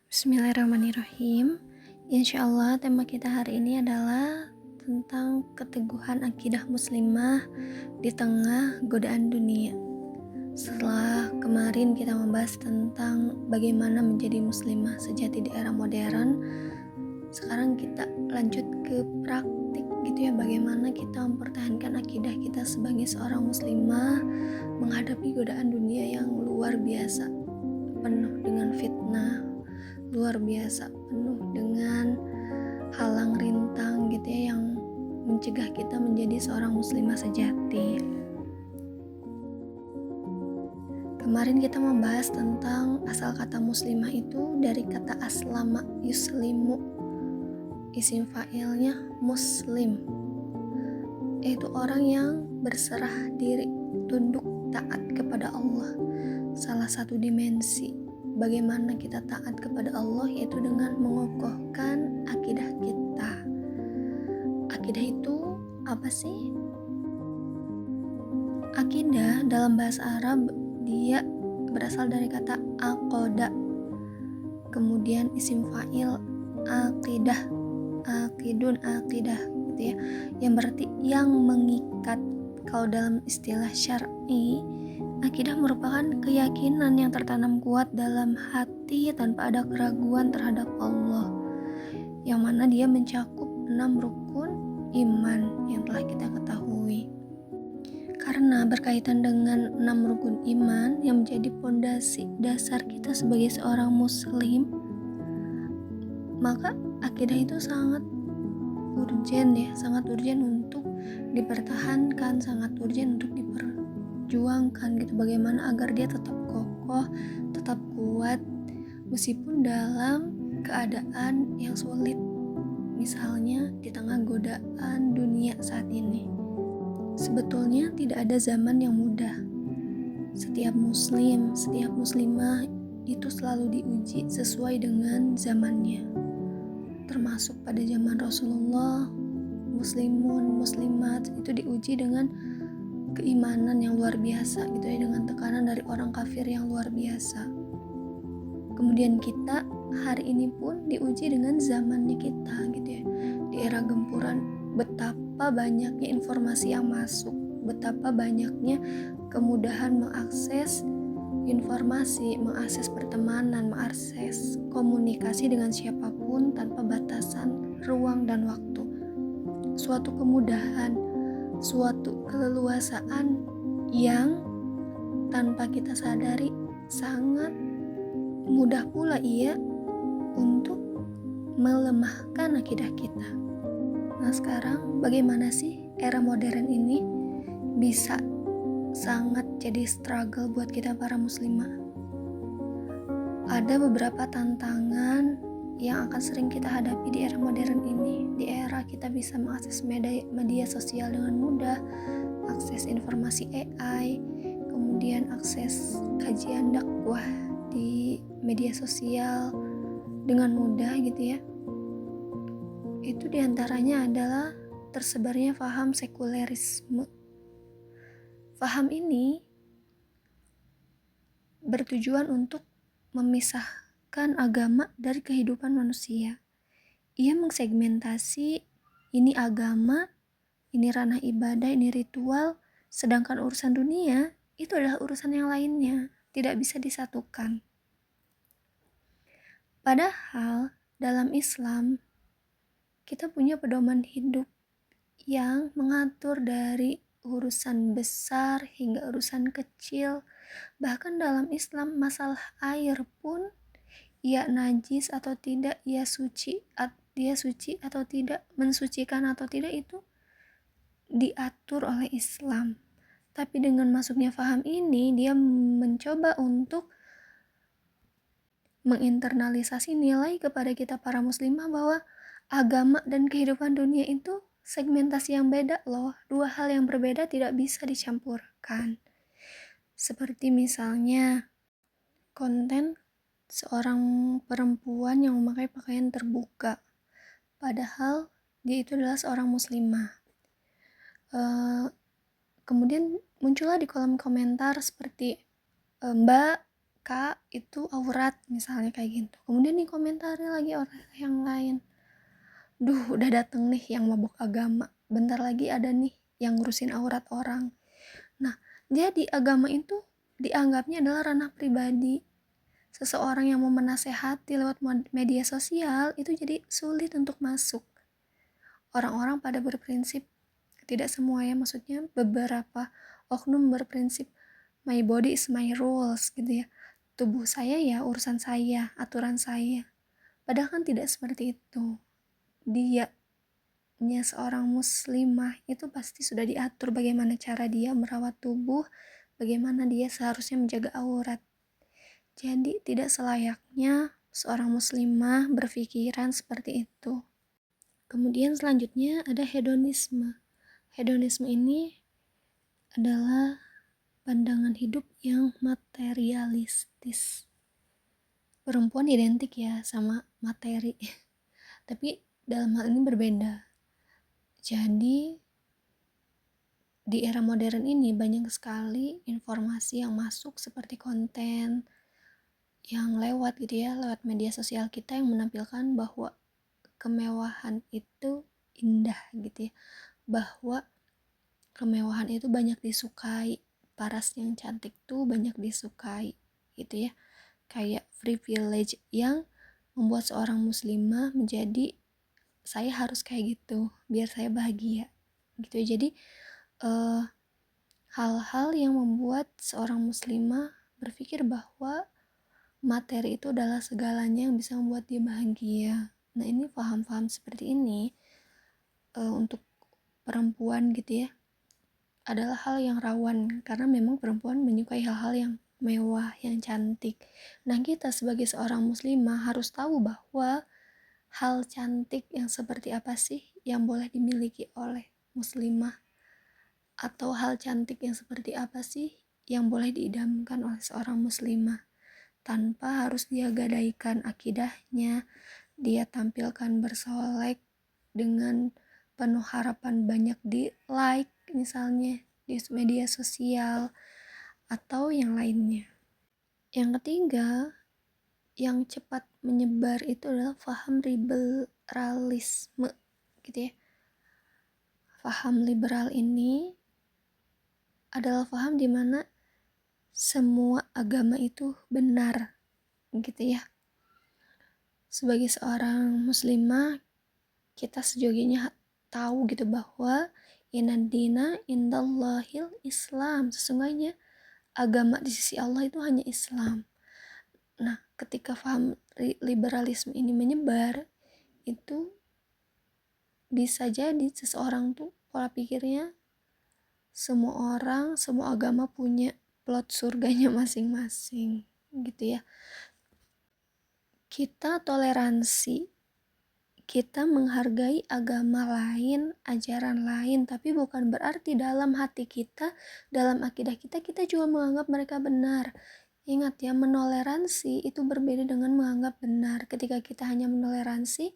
Bismillahirrahmanirrahim. Insya Allah tema kita hari ini adalah tentang keteguhan akidah muslimah di tengah godaan dunia. Setelah kemarin kita membahas tentang bagaimana menjadi muslimah sejati di era modern, sekarang kita lanjut ke praktik gitu ya, bagaimana kita mempertahankan akidah kita sebagai seorang muslimah menghadapi godaan dunia yang luar biasa, penuh dengan fitnah, luar biasa, penuh dengan halang rintang gitu ya, yang mencegah kita menjadi seorang muslimah sejati. Kemarin kita membahas tentang asal kata muslimah itu dari kata aslama yuslimu, isim fa'ilnya muslim, yaitu orang yang berserah diri, tunduk, taat kepada Allah. Salah satu dimensi bagaimana kita taat kepada Allah yaitu dengan mengokohkan akidah kita. Akidah itu apa sih? Akidah dalam bahasa Arab dia berasal dari kata aqoda, kemudian isim fa'il aqidah, aqidun, aqidah gitu ya, yang berarti yang mengikat. Kalau dalam istilah syar'i, akidah merupakan keyakinan yang tertanam kuat dalam hati tanpa ada keraguan terhadap Allah, yang mana dia mencakup 6 rukun iman yang telah kita ketahui. Karena berkaitan dengan 6 rukun iman yang menjadi pondasi dasar kita sebagai seorang muslim, maka akidah itu sangat urgen ya, sangat urgen untuk dipertahankan, sangat urgen untuk diperjuangkan gitu, bagaimana agar dia tetap kokoh, tetap kuat meskipun dalam keadaan yang sulit, misalnya di tengah godaan dunia saat ini. Sebetulnya tidak ada zaman yang mudah. Setiap muslim, setiap muslimah itu selalu diuji sesuai dengan zamannya. Termasuk pada zaman Rasulullah, muslimun, muslimat itu diuji dengan keimanan yang luar biasa gitu ya, dengan tekanan dari orang kafir yang luar biasa. Kemudian kita hari ini pun diuji dengan zamannya kita gitu ya. Di era gempuran, betapa banyaknya informasi yang masuk, betapa banyaknya kemudahan mengakses informasi, mengakses pertemanan, mengakses komunikasi dengan siapapun tanpa batasan ruang dan waktu. Suatu kemudahan, suatu keleluasaan yang tanpa kita sadari sangat mudah pula ia untuk melemahkan akidah kita. Nah, sekarang bagaimana sih era modern ini bisa sangat jadi struggle buat kita para muslimah? Ada beberapa tantangan yang akan sering kita hadapi di era modern ini. Di era kita bisa mengakses media sosial dengan mudah, akses informasi AI, kemudian akses kajian dakwah di media sosial dengan mudah gitu ya. Itu diantaranya adalah tersebarnya paham sekulerisme. Paham ini bertujuan untuk memisahkan agama dari kehidupan manusia. Ia mengsegmentasi ini agama, ini ranah ibadah, ini ritual, sedangkan urusan dunia itu adalah urusan yang lainnya, tidak bisa disatukan. Padahal dalam Islam kita punya pedoman hidup yang mengatur dari urusan besar hingga urusan kecil. Bahkan dalam Islam masalah air pun, ia najis atau tidak, dia suci atau tidak, mensucikan atau tidak, itu diatur oleh Islam. Tapi dengan masuknya faham ini, dia mencoba untuk menginternalisasi nilai kepada kita para muslimah bahwa agama dan kehidupan dunia itu segmentasi yang beda loh. Dua hal yang berbeda tidak bisa dicampurkan. Seperti misalnya konten seorang perempuan yang memakai pakaian terbuka, padahal dia itu adalah seorang muslimah. Kemudian muncullah di kolom komentar seperti, Mbak, mereka itu aurat, misalnya kayak gitu. Kemudian dikomentari lagi orang yang lain, duh udah dateng nih yang mabuk agama, bentar lagi ada nih yang ngurusin aurat orang. Nah, jadi agama itu dianggapnya adalah ranah pribadi. Seseorang yang mau menasehati lewat media sosial itu jadi sulit untuk masuk. Orang-orang pada berprinsip, tidak semua ya, maksudnya beberapa oknum berprinsip my body is my rules gitu ya. Tubuh saya ya urusan saya, aturan saya. Padahal kan tidak seperti itu. Dianya seorang muslimah itu pasti sudah diatur bagaimana cara dia merawat tubuh, bagaimana dia seharusnya menjaga aurat. Jadi tidak selayaknya seorang muslimah berpikiran seperti itu. Kemudian selanjutnya ada hedonisme. Hedonisme ini adalah pandangan hidup yang materialistis. Perempuan identik ya sama materi, tapi dalam hal ini berbeda. Jadi di era modern ini banyak sekali informasi yang masuk seperti konten yang lewat gitu ya, lewat media sosial kita yang menampilkan bahwa kemewahan itu indah gitu ya, bahwa kemewahan itu banyak disukai, paras yang cantik tuh banyak disukai gitu ya, kayak privilege yang membuat seorang muslimah menjadi saya harus kayak gitu biar saya bahagia gitu ya. Jadi hal-hal yang membuat seorang muslimah berpikir bahwa materi itu adalah segalanya yang bisa membuat dia bahagia. Nah, ini paham-paham seperti ini untuk perempuan gitu ya adalah hal yang rawan karena memang perempuan menyukai hal-hal yang mewah, yang cantik. Nah, kita sebagai seorang muslimah harus tahu bahwa hal cantik yang seperti apa sih yang boleh dimiliki oleh muslimah, atau hal cantik yang seperti apa sih yang boleh diidamkan oleh seorang muslimah tanpa harus dia gadaikan akidahnya, dia tampilkan bersolek dengan penuh harapan banyak di like misalnya di media sosial atau yang lainnya. Yang ketiga, yang cepat menyebar itu adalah paham liberalisme gitu ya. Paham liberal ini adalah paham di mana semua agama itu benar gitu ya. Sebagai seorang muslimah, kita sejognya tahu gitu bahwa inadina indallahil Islam, sesungguhnya agama di sisi Allah itu hanya Islam. Nah, ketika paham liberalisme ini menyebar, itu bisa jadi seseorang tuh pola pikirnya semua orang, semua agama punya plot surganya masing-masing gitu ya. Kita toleransi, kita menghargai agama lain, ajaran lain, tapi bukan berarti dalam hati kita, dalam akidah kita, kita juga menganggap mereka benar. Ingat ya, menoleransi itu berbeda dengan menganggap benar. Ketika kita hanya menoleransi,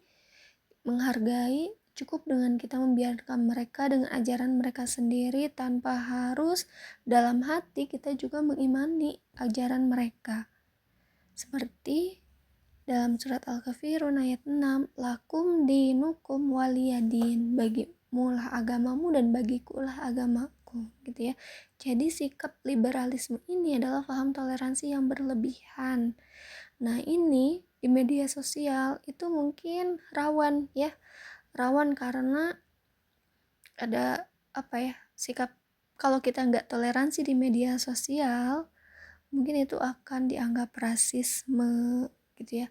menghargai, cukup dengan kita membiarkan mereka dengan ajaran mereka sendiri tanpa harus dalam hati kita juga mengimani ajaran mereka. Seperti dalam surat Al-Kafirun ayat 6, lakum dinukum waliyadin, bagimulah agamamu dan bagikulah agamaku gitu ya. Jadi sikap liberalisme ini adalah paham toleransi yang berlebihan. Nah, ini di media sosial itu mungkin rawan ya, rawan karena ada sikap kalau kita nggak toleransi di media sosial mungkin itu akan dianggap rasisme gitu ya.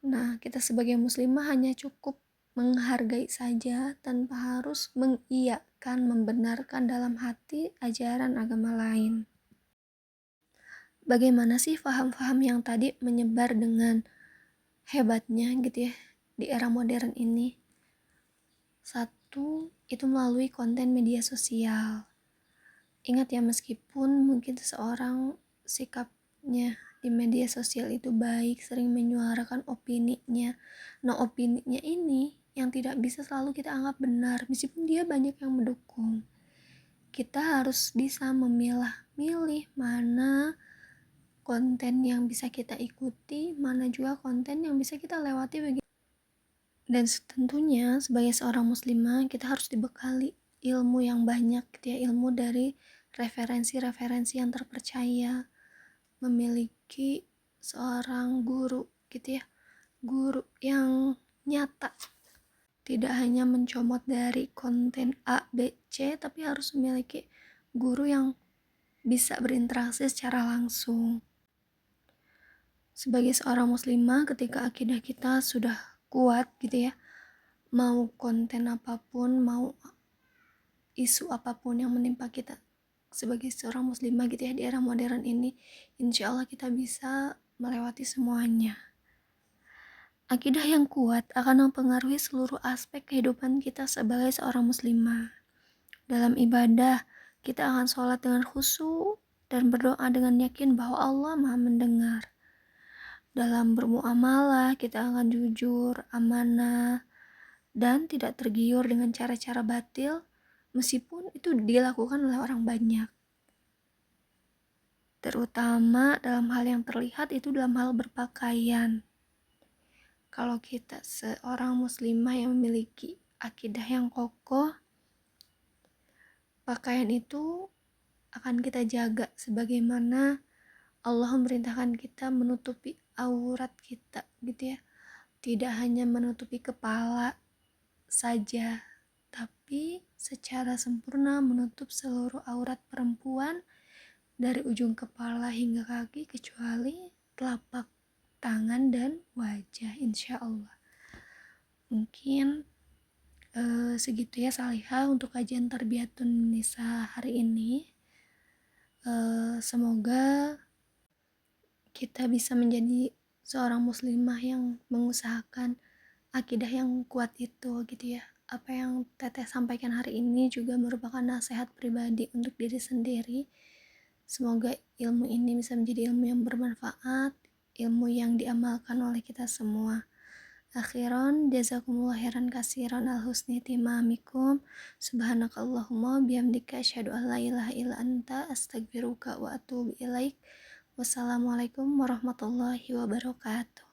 Nah, kita sebagai muslimah hanya cukup menghargai saja tanpa harus mengiyakan, membenarkan dalam hati ajaran agama lain. Bagaimana sih paham-paham yang tadi menyebar dengan hebatnya gitu ya di era modern ini? Satu, itu melalui konten media sosial. Ingat ya, meskipun mungkin seseorang sikapnya di media sosial itu baik, sering menyuarakan opininya. Nah, opininya ini yang tidak bisa selalu kita anggap benar, meskipun dia banyak yang mendukung. Kita harus bisa memilah-milih mana konten yang bisa kita ikuti, mana juga konten yang bisa kita lewati. Dan tentunya sebagai seorang muslimah kita harus dibekali ilmu yang banyak gitu ya, ilmu dari referensi-referensi yang terpercaya, memiliki seorang guru gitu ya, guru yang nyata, tidak hanya mencomot dari konten A, B, C, tapi harus memiliki guru yang bisa berinteraksi secara langsung. Sebagai seorang muslimah, ketika akidah kita sudah kuat gitu ya, mau konten apapun, mau isu apapun yang menimpa kita sebagai seorang muslimah gitu ya di era modern ini, insya Allah kita bisa melewati semuanya. Akidah yang kuat akan mempengaruhi seluruh aspek kehidupan kita sebagai seorang muslimah. Dalam ibadah, kita akan sholat dengan khusyuk dan berdoa dengan yakin bahwa Allah Maha mendengar. Dalam bermuamalah, kita akan jujur, amanah, dan tidak tergiur dengan cara-cara batil, meskipun itu dilakukan oleh orang banyak. Terutama dalam hal yang terlihat itu dalam hal berpakaian. Kalau kita seorang muslimah yang memiliki akidah yang kokoh, pakaian itu akan kita jaga sebagaimana Allah memerintahkan kita menutupi aurat kita gitu ya. Tidak hanya menutupi kepala saja, tapi secara sempurna menutup seluruh aurat perempuan dari ujung kepala hingga kaki kecuali telapak tangan dan wajah, insya Allah. Mungkin segitu ya Salihah untuk kajian Tarbiyatun Nisa hari ini. Semoga kita bisa menjadi seorang muslimah yang mengusahakan akidah yang kuat itu gitu ya. Apa yang Teteh sampaikan hari ini juga merupakan nasihat pribadi untuk diri sendiri. Semoga ilmu ini bisa menjadi ilmu yang bermanfaat, ilmu yang diamalkan oleh kita semua. Akhiran, jazakumullah khairan kasiran al husni timamikum. Subhanakallahumma bihamdika asyhadu an la ilaha illa anta astaghfiruka wa atubu ilaik. Wassalamualaikum warahmatullahi wabarakatuh.